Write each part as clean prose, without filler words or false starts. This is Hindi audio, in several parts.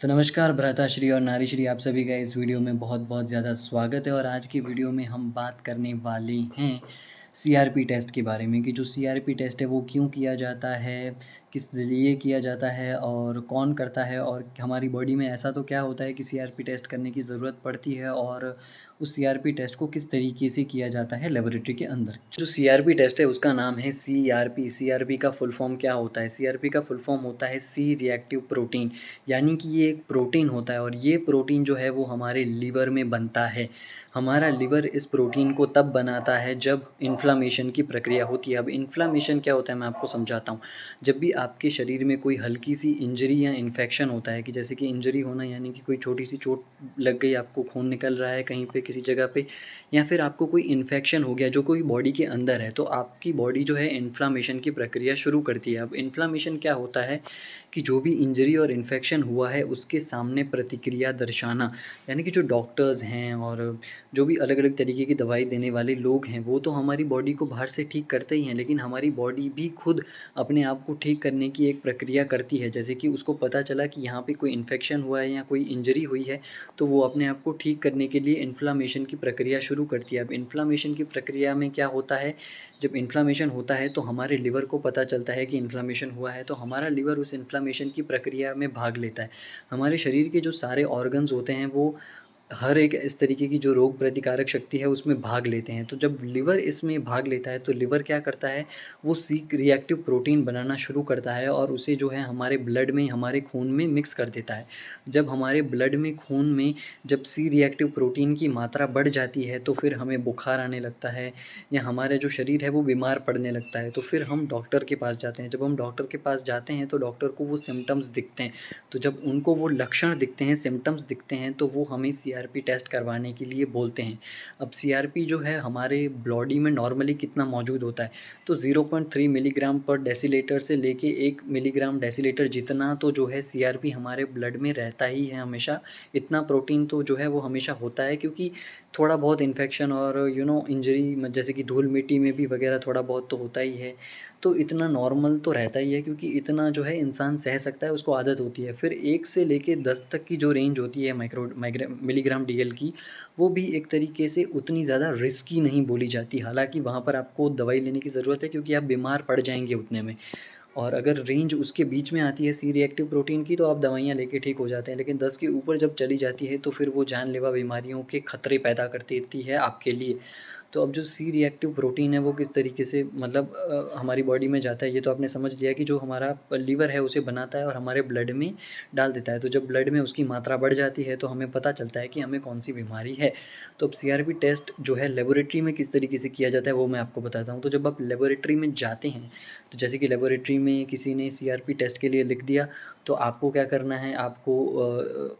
तो नमस्कार भ्राताश्री और नारीश्री, आप सभी का इस वीडियो में बहुत-बहुत ज़्यादा स्वागत है। और आज की वीडियो में हम बात करने वाले हैं सीआरपी टेस्ट के बारे में कि जो सीआरपी टेस्ट है वो क्यों किया जाता है, किस लिए किया जाता है और कौन करता है, और हमारी बॉडी में ऐसा तो क्या होता है कि सीआरपी टेस्ट करने की ज़रूरत पड़ती है, और उस सीआरपी टेस्ट को किस तरीके से किया जाता है लेबोरेटरी के अंदर। जो सीआरपी टेस्ट है उसका नाम है सीआरपी। सीआरपी का फुल फॉर्म क्या होता है? सीआरपी का फुल फॉर्म होता है सी रिएक्टिव प्रोटीन। यानी कि ये एक प्रोटीन होता है और ये प्रोटीन जो है वो हमारे लीवर में बनता है। हमारा लीवर इस प्रोटीन को तब बनाता है जब इन्फ्लामेशन की प्रक्रिया होती है। अब इन्फ्लामेशन क्या होता है मैं आपको समझाता हूँ। जब भी आपके शरीर में कोई हल्की सी इंजरी या इन्फेक्शन होता है, कि जैसे कि इंजरी होना यानी कि कोई छोटी सी चोट लग गई, आपको खून निकल रहा है कहीं पे किसी जगह पे, या फिर आपको कोई इन्फेक्शन हो गया जो कोई बॉडी के अंदर है, तो आपकी बॉडी जो है इन्फ्लामेशन की प्रक्रिया शुरू करती है। अब इन्फ्लामेशन क्या होता है कि जो भी इंजरी और इन्फेक्शन हुआ है उसके सामने प्रतिक्रिया दर्शाना। यानी कि जो डॉक्टर्स हैं और जो भी अलग-अलग तरीके की दवाई देने वाले लोग हैं, वो तो हमारी बॉडी को बाहर से ठीक करते ही हैं, लेकिन हमारी बॉडी भी खुद अपने आप को ठीक करने की एक प्रक्रिया करती है। जैसे कि उसको पता चला कि यहाँ पे कोई इन्फेक्शन हुआ है या कोई इंजरी हुई है, तो वो अपने आप को ठीक करने के लिए इन्फ्लामेशन की प्रक्रिया शुरू करती है। अब इन्फ्लामेशन की प्रक्रिया में क्या होता है, जब इन्फ्लामेशन होता है तो हमारे लिवर को पता चलता है कि इन्फ्लामेशन हुआ है, तो हमारा लिवर उस इन्फ्लामेशन की प्रक्रिया में भाग लेता है। हमारे शरीर के जो सारे ऑर्गन्स होते हैं वो हर एक इस तरीके की जो रोग प्रतिकारक शक्ति है उसमें भाग लेते हैं। तो जब लिवर इसमें भाग लेता है तो लिवर क्या करता है, वो सी रिएक्टिव प्रोटीन बनाना शुरू करता है और उसे जो है हमारे ब्लड में, हमारे खून में मिक्स कर देता है। जब हमारे ब्लड में, खून में जब सी रिएक्टिव प्रोटीन की मात्रा बढ़ जाती है तो फिर हमें बुखार आने लगता है या हमारा जो शरीर है वो बीमार पड़ने लगता है। तो फिर हम डॉक्टर के पास जाते हैं। जब हम डॉक्टर के पास जाते हैं तो डॉक्टर को वो सिम्पटम्स दिखते हैं। तो जब उनको वो लक्षण दिखते हैं, सिम्पटम्स दिखते हैं, तो वो हमें सीआरपी टेस्ट करवाने के लिए बोलते हैं। अब सीआरपी जो है हमारे बॉडी में नॉर्मली कितना मौजूद होता है, तो 0.3 मिलीग्राम पर डेसीलीटर से लेके 1 मिलीग्राम डेसीलीटर जितना तो जो है सीआरपी हमारे ब्लड में रहता ही है हमेशा। इतना प्रोटीन तो जो है वो हमेशा होता है, क्योंकि थोड़ा बहुत इन्फेक्शन और इंजरी जैसे कि धूल-मिट्टी में भी वगैरह थोड़ा बहुत तो होता ही है। तो इतना नॉर्मल तो रहता ही है, क्योंकि इतना जो है इंसान सह सकता है, उसको आदत होती है। फिर 1 से लेके 10 तक की जो रेंज होती है मिलीग्राम डीएल की, वो भी एक तरीके से उतनी ज़्यादा रिस्की नहीं बोली जाती। हालाँकि वहाँ पर आपको दवाई लेने की ज़रूरत है, क्योंकि आप बीमार पड़ जाएँगे उतने में। और अगर रेंज उसके बीच में आती है सी रिएक्टिव प्रोटीन की, तो आप दवाइयाँ लेके ठीक हो जाते हैं। लेकिन 10 के ऊपर जब चली जाती है तो फिर वो जानलेवा बीमारियों के खतरे पैदा कर देती है आपके लिए। तो अब जो सी रिएक्टिव प्रोटीन है वो किस तरीके से मतलब हमारी बॉडी में जाता है, ये तो आपने समझ लिया कि जो हमारा लीवर है उसे बनाता है और हमारे ब्लड में डाल देता है। तो जब ब्लड में उसकी मात्रा बढ़ जाती है तो हमें पता चलता है कि हमें कौन-सी बीमारी है। तो अब सीआरपी टेस्ट जो है लेबोरेटरी में किस तरीके से किया जाता है वो मैं आपको बताता हूँ। तो जब आप लेबोरेटरी में जाते हैं, तो जैसे कि लेबोरेटरी में किसी ने सीआरपी टेस्ट के लिए लिख दिया, तो आपको क्या करना है, आपको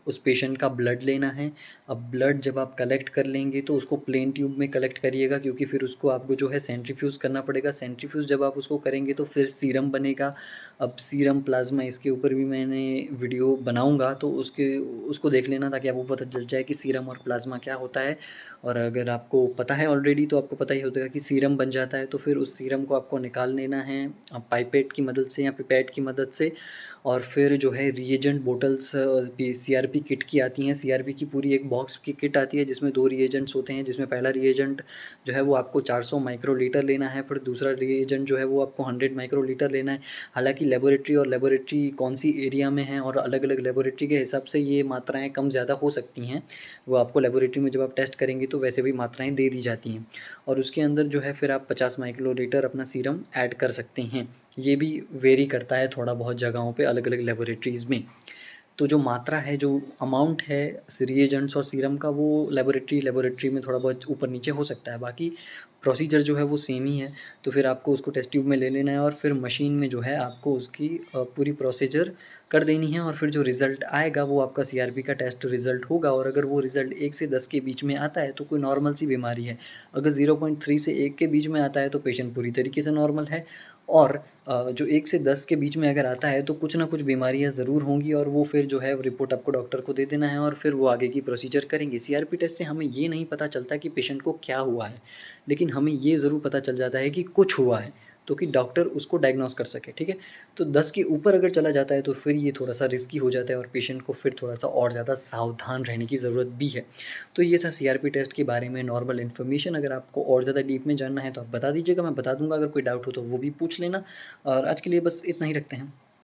उस पेशेंट का ब्लड लेना है। अब ब्लड जब आप कलेक्ट कर लेंगे तो उसको प्लेन ट्यूब में कलेक्ट करिएगा, क्योंकि फिर उसको आपको जो है सेंट्रीफ्यूज़ करना पड़ेगा। सेंट्रीफ्यूज़ जब आप उसको करेंगे तो फिर सीरम बनेगा। अब सीरम, प्लाज़्मा, इसके ऊपर भी मैंने वीडियो बनाऊँगा, तो उसको देख लेना ताकि आपको पता चल जाए कि सीरम और प्लाज़्मा क्या होता है। और अगर आपको पता है ऑलरेडी तो आपको पता ही होगा कि सीरम बन जाता है, तो फिर उस सीरम को आपको निकाल लेना है पाइपेट की मदद से या पिपेट की मदद से। और फिर जो है रिएजेंट बॉटल्स सीआरपी किट की आती हैं। सीआरपी की पूरी एक बॉक्स की किट आती है जिसमें 2 रिएजेंट्स होते हैं, जिसमें पहला रिएजेंट जो है वो आपको 400 माइक्रोलीटर लेना है, फिर दूसरा रिएजेंट जो है वो आपको 100 माइक्रोलीटर लेना है। हालाँकि लेबोरेटरी कौन-सी एरिया में है और अलग-अलग लेबोरेटरी के हिसाब से ये मात्राएँ कम ज़्यादा हो सकती हैं। वो आपको लेबोरेटरी में जब आप टेस्ट करेंगे तो वैसे भी मात्राएँ दे दी जाती हैं। और उसके अंदर जो है फिर आप 50 माइक्रोलीटर अपना सीरम ऐड कर सकते हैं। ये भी वेरी करता है थोड़ा बहुत जगहों पे अलग-अलग लेबोरेटरीज़ में। तो जो मात्रा है, जो अमाउंट है रिएजेंट्स और सीरम का, वो लेबोरेटरी में थोड़ा बहुत ऊपर-नीचे हो सकता है। बाकी प्रोसीजर जो है वो सेम ही है। तो फिर आपको उसको टेस्ट ट्यूब में ले लेना है और फिर मशीन में जो है आपको उसकी पूरी प्रोसीजर कर देनी है, और फिर जो रिज़ल्ट आएगा वो आपका सीआरपी का टेस्ट रिज़ल्ट होगा। और अगर वो रिज़ल्ट 1 से 10 के बीच में आता है तो कोई नॉर्मल सी बीमारी है। अगर 0.3 से 1 के बीच में आता है तो पेशेंट पूरी तरीके से नॉर्मल है। और जो 1 से 10 के बीच में अगर आता है तो कुछ ना कुछ बीमारियाँ ज़रूर होंगी, और वो फिर जो है रिपोर्ट आपको डॉक्टर को दे देना है और फिर वो आगे की प्रोसीजर करेंगे। सीआरपी टेस्ट से हमें ये नहीं पता चलता कि पेशेंट को क्या हुआ है, लेकिन हमें ये ज़रूर पता चल जाता है कि कुछ हुआ है। तो कि डॉक्टर उसको डायग्नोस कर सके, ठीक है? तो 10 के ऊपर अगर चला जाता है तो फिर ये थोड़ा-सा रिस्की हो जाता है और पेशेंट को फिर थोड़ा-सा और ज़्यादा सावधान रहने की ज़रूरत भी है। तो ये था सीआरपी टेस्ट के बारे में नॉर्मल इन्फॉर्मेशन। अगर आपको और ज़्यादा डीप में जानना है तो आप बता दीजिएगा, मैं बता दूँगा। अगर कोई डाउट हो तो वो भी पूछ लेना और आज के लिए बस इतना ही रखते हैं।